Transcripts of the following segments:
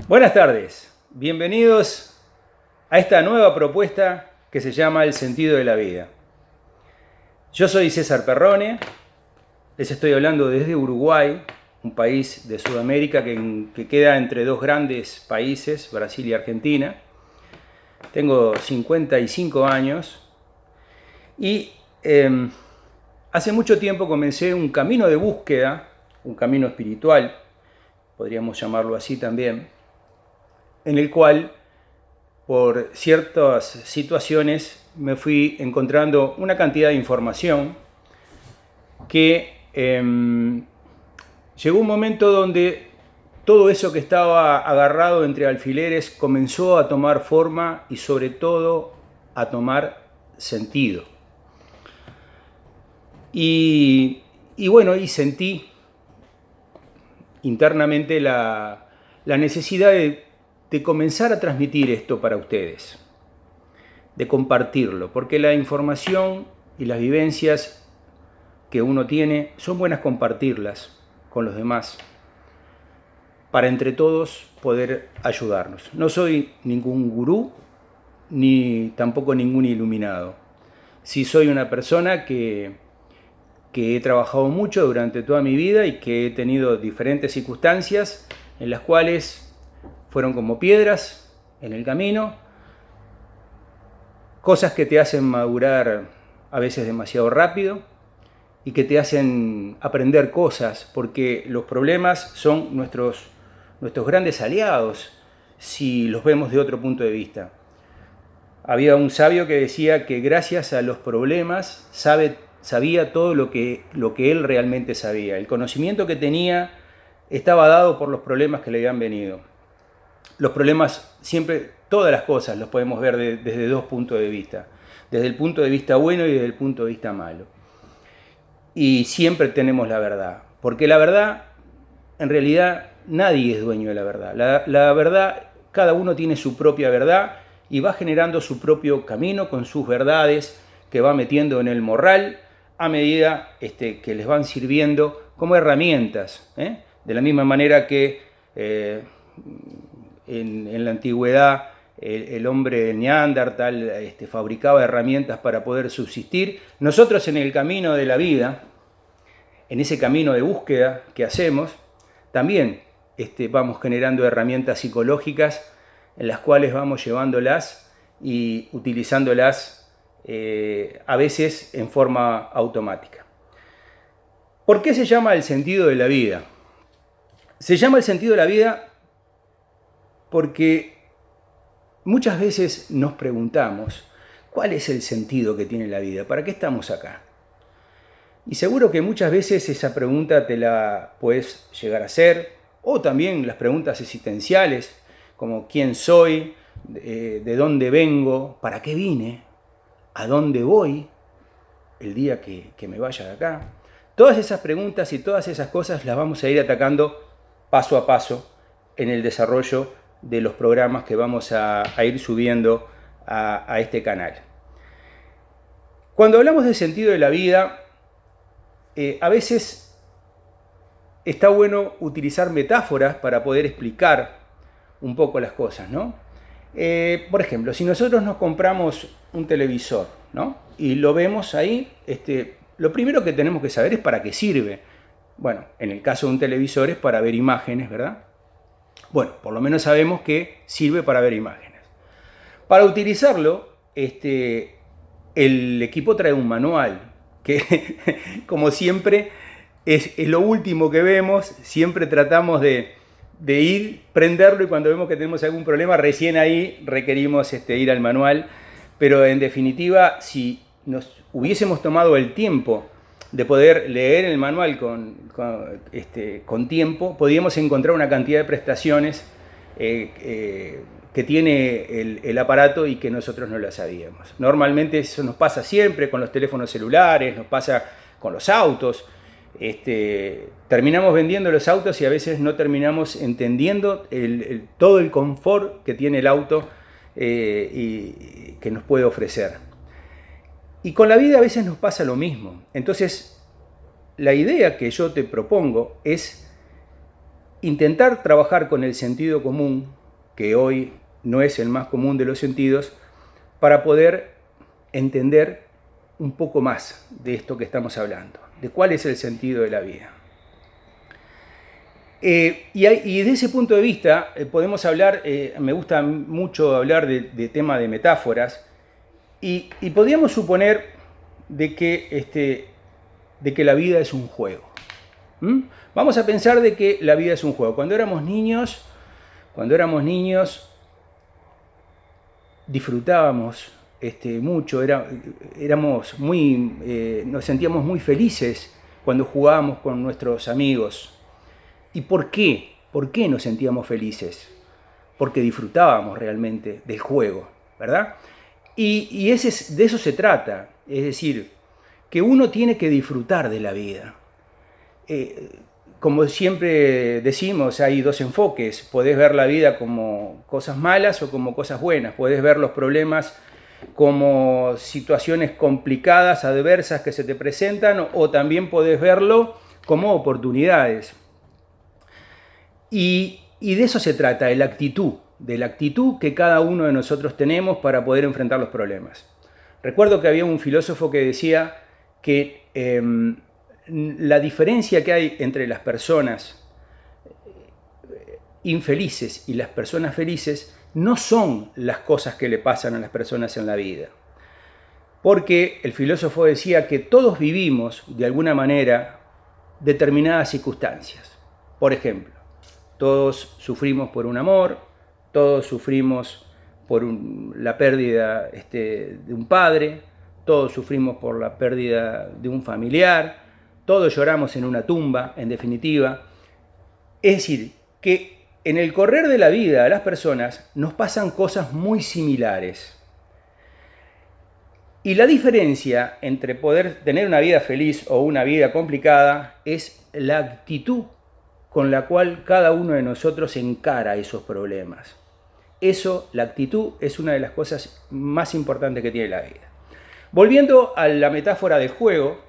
Buenas tardes, bienvenidos a esta nueva propuesta que se llama El sentido de la vida. Yo soy César Perrone, les estoy hablando desde Uruguay, un país de Sudamérica que queda entre dos grandes países, Brasil y Argentina. Tengo 55 años y hace mucho tiempo comencé un camino de búsqueda, un camino espiritual, podríamos llamarlo así también, en el cual por ciertas situaciones me fui encontrando una cantidad de información que llegó un momento donde todo eso que estaba agarrado entre alfileres comenzó a tomar forma y sobre todo a tomar sentido. Y bueno, y sentí internamente la necesidad de comenzar a transmitir esto para ustedes, de compartirlo, porque la información y las vivencias que uno tiene son buenas compartirlas con los demás, para entre todos poder ayudarnos. No soy ningún gurú, ni tampoco ningún iluminado. Sí soy una persona que he trabajado mucho durante toda mi vida y que he tenido diferentes circunstancias en las cuales fueron como piedras en el camino, cosas que te hacen madurar a veces demasiado rápido y que te hacen aprender cosas, porque los problemas son nuestros grandes aliados si los vemos de otro punto de vista. Había un sabio que decía que gracias a los problemas sabía todo lo que él realmente sabía. El conocimiento que tenía estaba dado por los problemas que le habían venido. Los problemas siempre, todas las cosas los podemos ver desde dos puntos de vista. Desde el punto de vista bueno y desde el punto de vista malo. Y siempre tenemos la verdad. Porque la verdad, en realidad, nadie es dueño de la verdad. La verdad, cada uno tiene su propia verdad y va generando su propio camino con sus verdades que va metiendo en el morral a medida que les van sirviendo como herramientas. De la misma manera que en la antigüedad el hombre neandertal fabricaba herramientas para poder subsistir. Nosotros en el camino de la vida, en ese camino de búsqueda que hacemos, también vamos generando herramientas psicológicas en las cuales vamos llevándolas y utilizándolas a veces en forma automática. ¿Por qué se llama el sentido de la vida? Se llama el sentido de la vida porque muchas veces nos preguntamos, ¿cuál es el sentido que tiene la vida? ¿Para qué estamos acá? Y seguro que muchas veces esa pregunta te la puedes llegar a hacer, o también las preguntas existenciales, como ¿quién soy? ¿De dónde vengo? ¿Para qué vine? ¿A dónde voy el día que me vaya de acá? Todas esas preguntas y todas esas cosas las vamos a ir atacando paso a paso en el desarrollo de los programas que vamos a ir subiendo a este canal. Cuando hablamos del sentido de la vida, a veces está bueno utilizar metáforas para poder explicar un poco las cosas, ¿no? Por ejemplo, si nosotros nos compramos un televisor, ¿no? Y lo vemos ahí, lo primero que tenemos que saber es para qué sirve. Bueno, en el caso de un televisor es para ver imágenes, ¿verdad? Bueno, por lo menos sabemos que sirve para ver imágenes. Para utilizarlo, el equipo trae un manual, que como siempre es lo último que vemos, siempre tratamos de ir, prenderlo y cuando vemos que tenemos algún problema, recién ahí requerimos ir al manual. Pero en definitiva, si nos hubiésemos tomado el tiempo de poder leer el manual con tiempo, podríamos encontrar una cantidad de prestaciones que tiene el aparato y que nosotros no las sabíamos. Normalmente eso nos pasa siempre con los teléfonos celulares, nos pasa con los autos. Terminamos vendiendo los autos y a veces no terminamos entendiendo todo el confort que tiene el auto y que nos puede ofrecer. Y con la vida a veces nos pasa lo mismo. Entonces, la idea que yo te propongo es intentar trabajar con el sentido común, que hoy no es el más común de los sentidos, para poder entender un poco más de esto que estamos hablando, de cuál es el sentido de la vida. Y de ese punto de vista podemos hablar, me gusta mucho hablar de tema de metáforas, y podríamos suponer de que la vida es un juego. Vamos a pensar de que la vida es un juego. Cuando éramos niños disfrutábamos mucho, nos sentíamos muy felices cuando jugábamos con nuestros amigos. ¿Y por qué? ¿Por qué nos sentíamos felices? Porque disfrutábamos realmente del juego, ¿verdad? Y de eso se trata, es decir, que uno tiene que disfrutar de la vida. Como siempre decimos, hay dos enfoques. Podés ver la vida como cosas malas o como cosas buenas. Podés ver los problemas como situaciones complicadas, adversas que se te presentan, o también podés verlo como oportunidades. Y de eso se trata, de la actitud que cada uno de nosotros tenemos para poder enfrentar los problemas. Recuerdo que había un filósofo que decía que la diferencia que hay entre las personas infelices y las personas felices no son las cosas que le pasan a las personas en la vida. Porque el filósofo decía que todos vivimos, de alguna manera, determinadas circunstancias. Por ejemplo, todos sufrimos por un amor, todos sufrimos por la pérdida de un padre, todos sufrimos por la pérdida de un familiar, todos lloramos en una tumba, en definitiva. Es decir, que en el correr de la vida a las personas nos pasan cosas muy similares. Y la diferencia entre poder tener una vida feliz o una vida complicada es la actitud con la cual cada uno de nosotros encara esos problemas. La actitud es una de las cosas más importantes que tiene la vida. Volviendo a la metáfora del juego,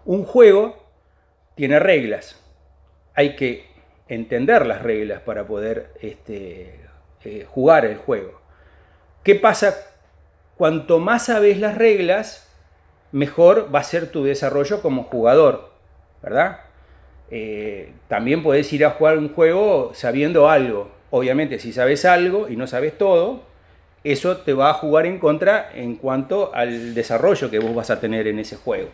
un juego tiene reglas. Hay que entender las reglas para poder jugar el juego. ¿Qué pasa? Cuanto más sabes las reglas, mejor va a ser tu desarrollo como jugador, ¿verdad? También podés ir a jugar un juego sabiendo algo. Obviamente, si sabes algo y no sabes todo, eso te va a jugar en contra en cuanto al desarrollo que vos vas a tener en ese juego.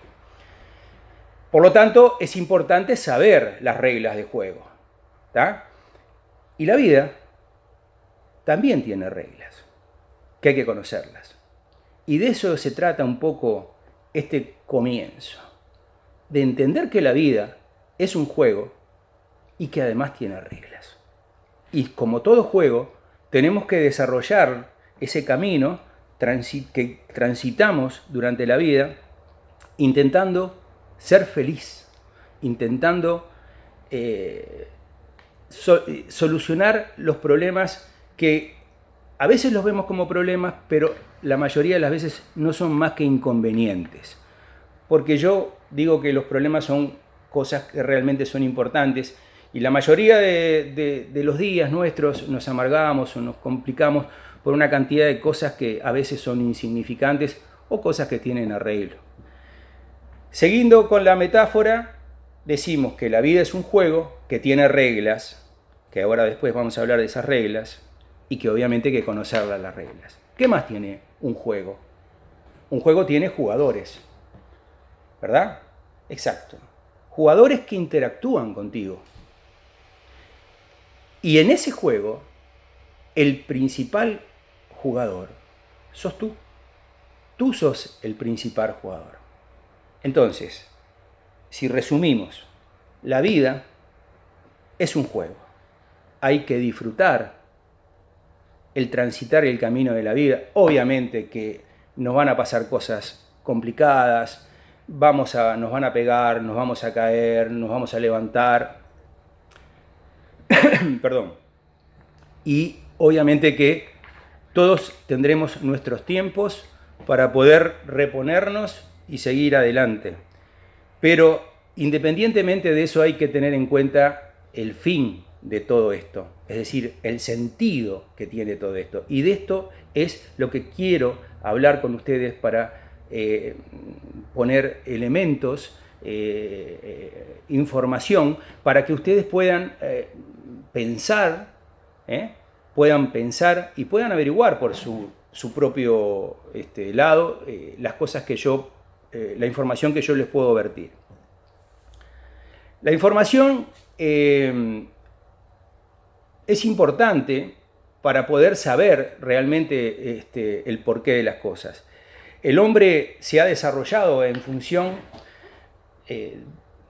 Por lo tanto, es importante saber las reglas de juego, ¿tá? Y la vida también tiene reglas, que hay que conocerlas. Y de eso se trata un poco este comienzo, de entender que la vida es un juego y que además tiene reglas. Y como todo juego, tenemos que desarrollar ese camino que transitamos durante la vida, intentando ser feliz, intentando solucionar los problemas que a veces los vemos como problemas, pero la mayoría de las veces no son más que inconvenientes. Porque yo digo que los problemas son cosas que realmente son importantes, y la mayoría de los días nuestros nos amargamos o nos complicamos por una cantidad de cosas que a veces son insignificantes o cosas que tienen arreglo. Siguiendo con la metáfora, decimos que la vida es un juego que tiene reglas, que ahora después vamos a hablar de esas reglas, y que obviamente hay que conocerlas las reglas. ¿Qué más tiene un juego? Un juego tiene jugadores, ¿verdad? Exacto. Jugadores que interactúan contigo. Y en ese juego, el principal jugador sos tú. Tú sos el principal jugador. Entonces, si resumimos, la vida es un juego. Hay que disfrutar el transitar el camino de la vida. Obviamente que nos van a pasar cosas complicadas, nos van a pegar, nos vamos a caer, nos vamos a levantar. Perdón. Y obviamente que todos tendremos nuestros tiempos para poder reponernos y seguir adelante. Pero independientemente de eso hay que tener en cuenta el fin de todo esto, es decir, el sentido que tiene todo esto. Y de esto es lo que quiero hablar con ustedes para poner elementos, información, para que ustedes puedan pensar, y puedan averiguar por su propio lado las cosas que la información que yo les puedo vertir. La información es importante para poder saber realmente el porqué de las cosas. El hombre se ha desarrollado en función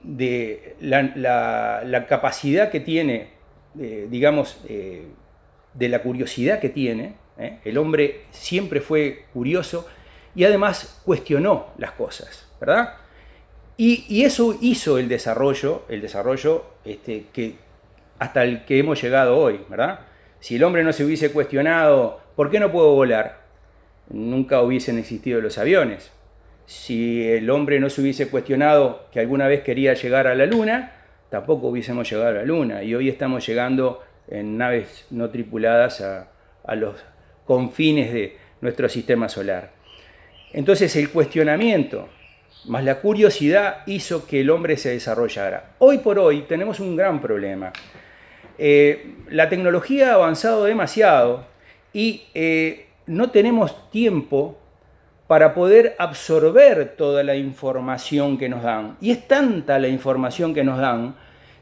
de la capacidad que tiene, de la curiosidad que tiene. El hombre siempre fue curioso y además cuestionó las cosas, ¿verdad? Y eso hizo el desarrollo que hasta el que hemos llegado hoy, ¿verdad? Si el hombre no se hubiese cuestionado, ¿por qué no puedo volar? Nunca hubiesen existido los aviones. Si el hombre no se hubiese cuestionado que alguna vez quería llegar a la Luna, tampoco hubiésemos llegado a la Luna. Y hoy estamos llegando en naves no tripuladas a los confines de nuestro sistema solar. Entonces el cuestionamiento más la curiosidad hizo que el hombre se desarrollara. Hoy por hoy tenemos un gran problema. La tecnología ha avanzado demasiado y no tenemos tiempo para poder absorber toda la información que nos dan. Y es tanta la información que nos dan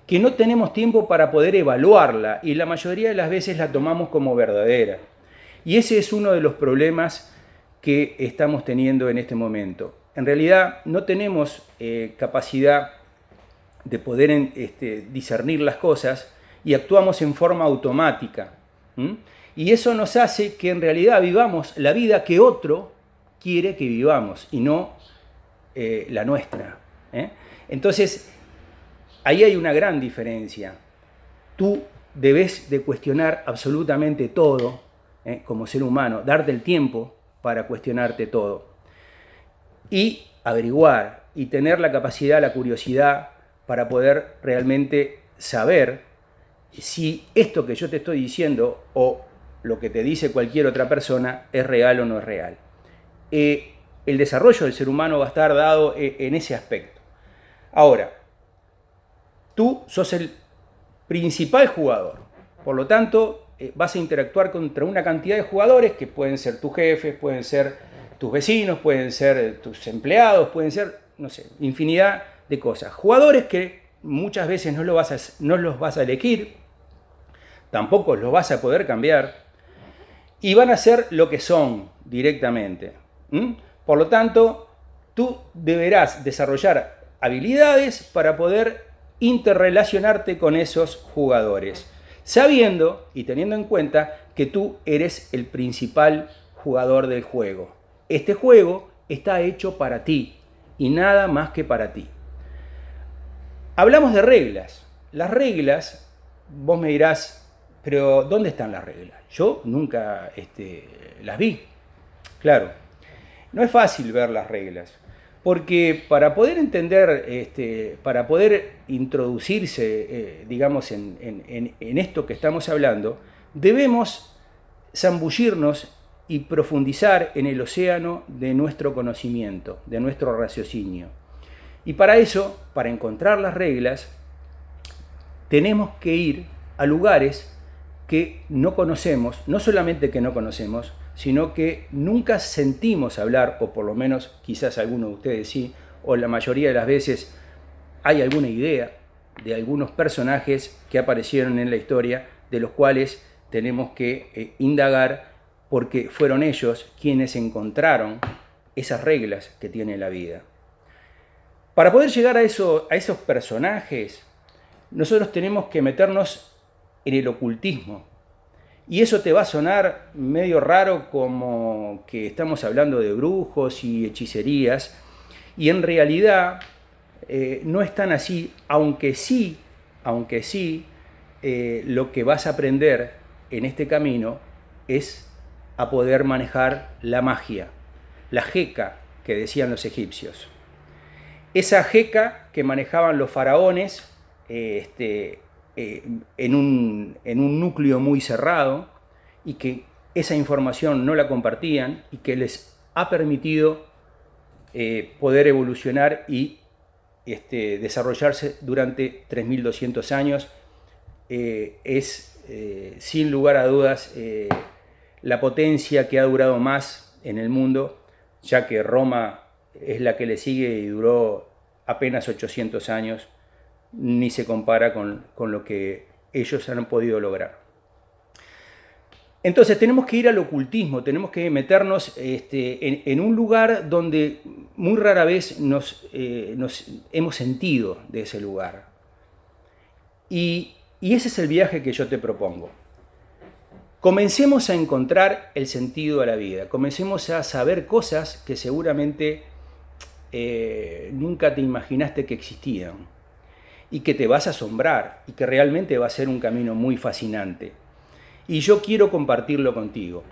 que no tenemos tiempo para poder evaluarla y la mayoría de las veces la tomamos como verdadera. Y ese es uno de los problemas que estamos teniendo en este momento. En realidad no tenemos capacidad de poder discernir las cosas y actuamos en forma automática. Y eso nos hace que en realidad vivamos la vida que otro quiere que vivamos y no la nuestra. Entonces, ahí hay una gran diferencia. Tú debes de cuestionar absolutamente todo como ser humano, darte el tiempo para cuestionarte todo. Y averiguar y tener la capacidad, la curiosidad para poder realmente saber si esto que yo te estoy diciendo o lo que te dice cualquier otra persona es real o no es real. El desarrollo del ser humano va a estar dado en ese aspecto. Ahora, tú sos el principal jugador, por lo tanto vas a interactuar contra una cantidad de jugadores que pueden ser tus jefes, pueden ser tus vecinos, pueden ser tus empleados, pueden ser, no sé, infinidad de cosas. Jugadores que muchas veces no los vas a elegir, tampoco los vas a poder cambiar, y van a ser lo que son directamente. Por lo tanto, tú deberás desarrollar habilidades para poder interrelacionarte con esos jugadores, sabiendo y teniendo en cuenta que tú eres el principal jugador del juego. Este juego está hecho para ti y nada más que para ti. Hablamos de reglas. Las reglas, vos me dirás, pero ¿dónde están las reglas? Yo nunca las vi. Claro, no es fácil ver las reglas, porque para poder entender, para poder introducirse, digamos, en esto que estamos hablando, debemos zambullirnos y profundizar en el océano de nuestro conocimiento, de nuestro raciocinio. Y para eso, para encontrar las reglas, tenemos que ir a lugares que no conocemos, no solamente que no conocemos, sino que nunca sentimos hablar, o por lo menos quizás alguno de ustedes sí, o la mayoría de las veces hay alguna idea de algunos personajes que aparecieron en la historia, de los cuales tenemos que indagar, porque fueron ellos quienes encontraron esas reglas que tiene la vida. Para poder llegar a esos personajes, nosotros tenemos que meternos en el ocultismo. Y eso te va a sonar medio raro, como que estamos hablando de brujos y hechicerías, y en realidad no es tan así, aunque sí lo que vas a aprender en este camino es a poder manejar la magia, la Jeka que decían los egipcios. Esa Jeka que manejaban los faraones en un núcleo muy cerrado y que esa información no la compartían y que les ha permitido poder evolucionar y desarrollarse durante 3.200 años. Es sin lugar a dudas la potencia que ha durado más en el mundo, ya que Roma es la que le sigue y duró apenas 800 años, ni se compara con lo que ellos han podido lograr. Entonces tenemos que ir al ocultismo, tenemos que meternos en un lugar donde muy rara vez nos hemos sentido de ese lugar. Y ese es el viaje que yo te propongo. Comencemos a encontrar el sentido a la vida, comencemos a saber cosas que seguramente nunca te imaginaste que existían y que te vas a asombrar y que realmente va a ser un camino muy fascinante. Y yo quiero compartirlo contigo.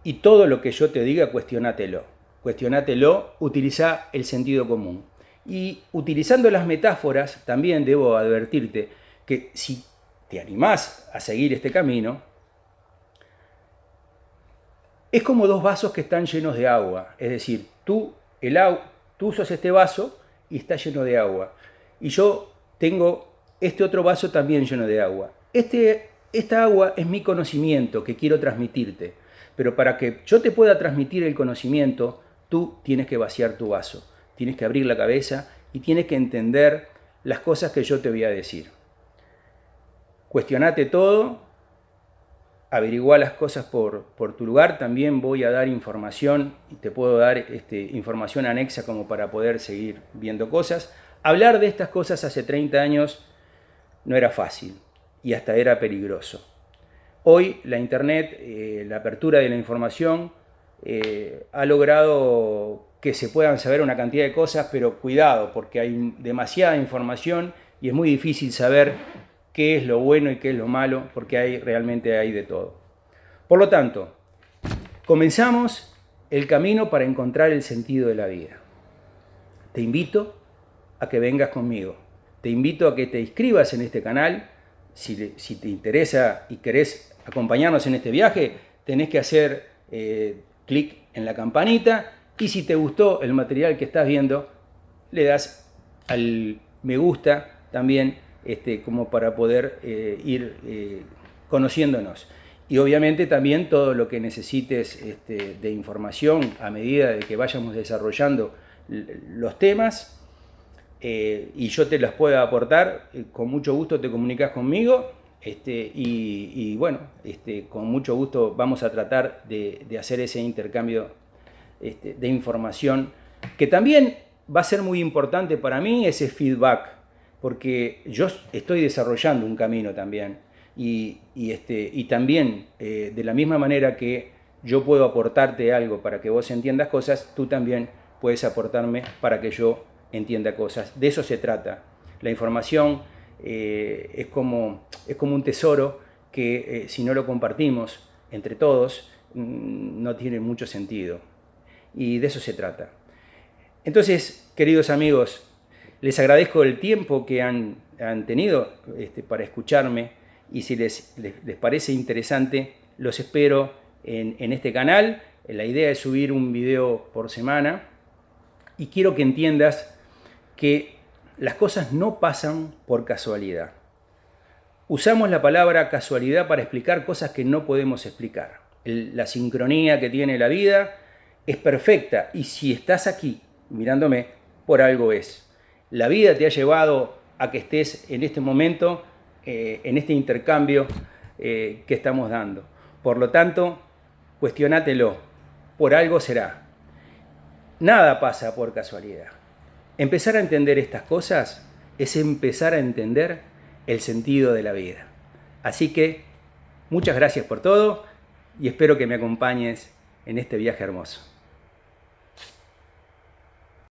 Y todo lo que yo te diga, cuestionátelo. Cuestionátelo, utiliza el sentido común. Y utilizando las metáforas, también debo advertirte que si te animás a seguir este camino, es como dos vasos que están llenos de agua. Es decir, tú sos este vaso y está lleno de agua. Y yo tengo este otro vaso también lleno de agua. Esta agua es mi conocimiento que quiero transmitirte. Pero para que yo te pueda transmitir el conocimiento, tú tienes que vaciar tu vaso. Tienes que abrir la cabeza y tienes que entender las cosas que yo te voy a decir. Cuestionate todo, averigua las cosas por tu lugar. También voy a dar información y te puedo dar información anexa como para poder seguir viendo cosas. Hablar de estas cosas hace 30 años no era fácil y hasta era peligroso. Hoy la internet, la apertura de la información ha logrado que se puedan saber una cantidad de cosas, pero cuidado, porque hay demasiada información y es muy difícil saber qué es lo bueno y qué es lo malo, porque realmente hay de todo. Por lo tanto, comenzamos el camino para encontrar el sentido de la vida. Te invito a que vengas conmigo. Te invito a que te inscribas en este canal. Si te interesa y querés acompañarnos en este viaje, tenés que hacer clic en la campanita. Y si te gustó el material que estás viendo, le das al me gusta también, como para poder ir conociéndonos. Y obviamente también todo lo que necesites de información a medida de que vayamos desarrollando los temas y yo te las pueda aportar, con mucho gusto te comunicas conmigo y bueno, con mucho gusto vamos a tratar de hacer ese intercambio de información, que también va a ser muy importante para mí ese feedback, porque yo estoy desarrollando un camino también y también de la misma manera que yo puedo aportarte algo para que vos entiendas cosas, tú también puedes aportarme para que yo entienda cosas. De eso se trata. La información es como un tesoro que si no lo compartimos entre todos no tiene mucho sentido. Y de eso se trata. Entonces, queridos amigos, les agradezco el tiempo que han tenido para escucharme y si les parece interesante, los espero en este canal. La idea es subir un video por semana y quiero que entiendas que las cosas no pasan por casualidad. Usamos la palabra casualidad para explicar cosas que no podemos explicar. La sincronía que tiene la vida es perfecta y si estás aquí mirándome, por algo es. La vida te ha llevado a que estés en este momento, en este intercambio que estamos dando. Por lo tanto, cuestionátelo, por algo será. Nada pasa por casualidad. Empezar a entender estas cosas es empezar a entender el sentido de la vida. Así que muchas gracias por todo y espero que me acompañes en este viaje hermoso.